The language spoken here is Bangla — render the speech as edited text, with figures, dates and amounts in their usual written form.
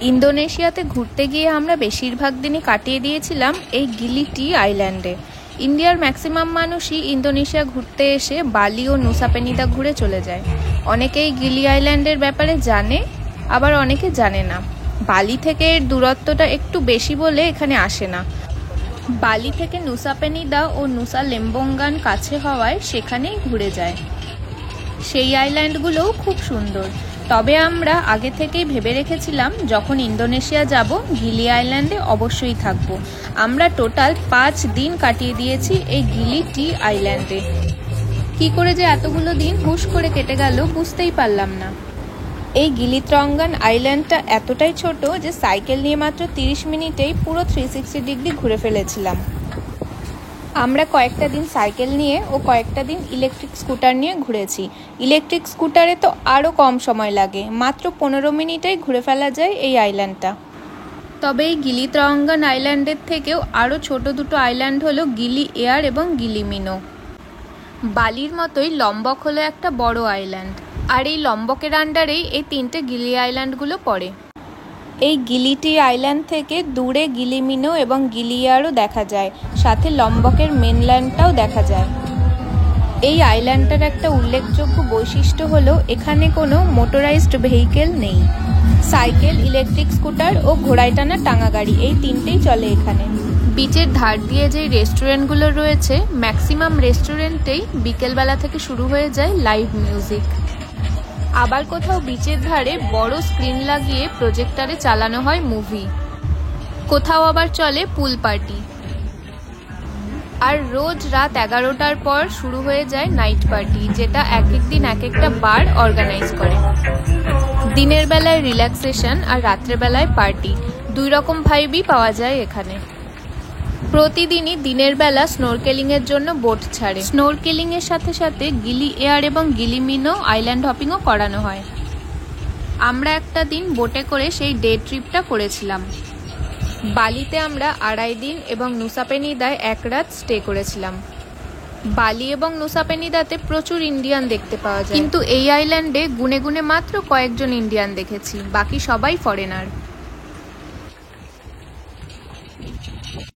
ইন্দোনেশিয়াতে ঘুরতে গিয়ে আমরা বেশিরভাগ দিনই কাটিয়ে দিয়েছিলাম এই গিলি টি আইল্যান্ডে। ইন্ডিয়ার ম্যাক্সিমাম মানুষই ইন্দোনেশিয়া ঘুরতে এসে বালি ও নুসা পেনিদা ঘুরে চলে যায়। অনেকেই গিলি আইল্যান্ডের ব্যাপারে জানে, আবার অনেকে জানে না। বালি থেকে এর দূরত্বটা একটু বেশি বলে এখানে আসে না। বালি থেকে নুসা পেনিদা ও নুসা লেম্বঙ্গান কাছে হওয়ায় সেখানেই ঘুরে যায়। সেই আইল্যান্ডগুলোও খুব সুন্দর। তবে আমরা আগে থেকেই ভেবে রেখেছিলাম যখন ইন্দোনেশিয়া যাব গিলি আইল্যান্ডে অবশ্যই থাকব। আমরা টোটাল 5 দিন কাটিয়ে দিয়েছি এই গিলি টি আইল্যান্ডে। কি করে যে এতগুলো দিন হুশ করে কেটে গেল বুঝতেই পারলাম না। এই গিলিত্রঙ্গান আইল্যান্ডটা এতটাই ছোট যে সাইকেল নিয়ে মাত্র 30 মিনিটেই পুরো 360 ডিগ্রি ঘুরে ফেলেছিলাম। আমরা কয়েকটা দিন সাইকেল নিয়ে ও কয়েকটা দিন ইলেকট্রিক স্কুটার নিয়ে ঘুরেছি। ইলেকট্রিক স্কুটারে তো আরও কম সময় লাগে, মাত্র 15 মিনিটেই ঘুরে ফেলা যায় এই আইল্যান্ডটা। তবে এই গিলিত্রঙ্গান আইল্যান্ডের থেকেও আরও ছোট দুটো আইল্যান্ড হলো গিলি এয়ার এবং গিলি মিনো। বালির মতোই লম্বক হলো একটা বড় আইল্যান্ড, আর এই লম্বকের আন্ডারেই এই 3টে গিলি আইল্যান্ডগুলো পড়ে। এই গিলিটি আইল্যান্ড থেকে দূরে গিলি মিনো এবং গিলিয়ারও দেখা যায়, সাথে লম্বকের মেনল্যান্ডটাও দেখা যায়। এই আইল্যান্ডটার একটা উল্লেখযোগ্য বৈশিষ্ট্য হলো এখানে কোনো মোটরাইজড ভেহিকেল নেই। সাইকেল, ইলেকট্রিক স্কুটার ও ঘোড়ায় টানা টাঙা গাড়ি এই 3টেই চলে এখানে। বিচের ধার দিয়ে যেই রেস্টুরেন্টগুলো রয়েছে ম্যাক্সিমাম রেস্টুরেন্টেই বিকেলবেলা থেকে শুরু হয়ে যায় লাইভ মিউজিক। আবার কোথাও বিচের ধারে বড় স্ক্রিন লাগিয়ে প্রজেক্টরে চালানো হয় মুভি। কোথাও আবার চলে পুল পার্টি। আর রোজ রাত 11টার পর শুরু হয়ে যায় নাইট পার্টি, যেটা এক এক দিন এক একটা বার অর্গানাইজ করে। দিনের বেলায় রিল্যাক্সেশন আর রাত্রের বেলায় পার্টি, 2 রকম ভাইবই পাওয়া যায় এখানে। প্রতিদিনই দিনের বেলা স্নোরকেলিং এর জন্য বোট ছাড়ে। স্নোরকেলিং এর সাথে সাথে গিলি এয়ার এবং গিলি মিনো আইল্যান্ড হপিংও করানো হয়। আমরা একটা দিন বোটে করে সেই ডে ট্রিপটা করেছিলাম। বালিতে আমরা 2.5 দিন এবং নুসা পেনিদায় 1 রাত স্টে করেছিলাম। বালি এবং নুসা পেনিদাতে প্রচুর ইন্ডিয়ান দেখতে পাওয়া যায়, কিন্তু এই আইল্যান্ডে গুনে গুনে মাত্র কয়েকজন ইন্ডিয়ান দেখেছি, বাকি সবাই ফরেনার।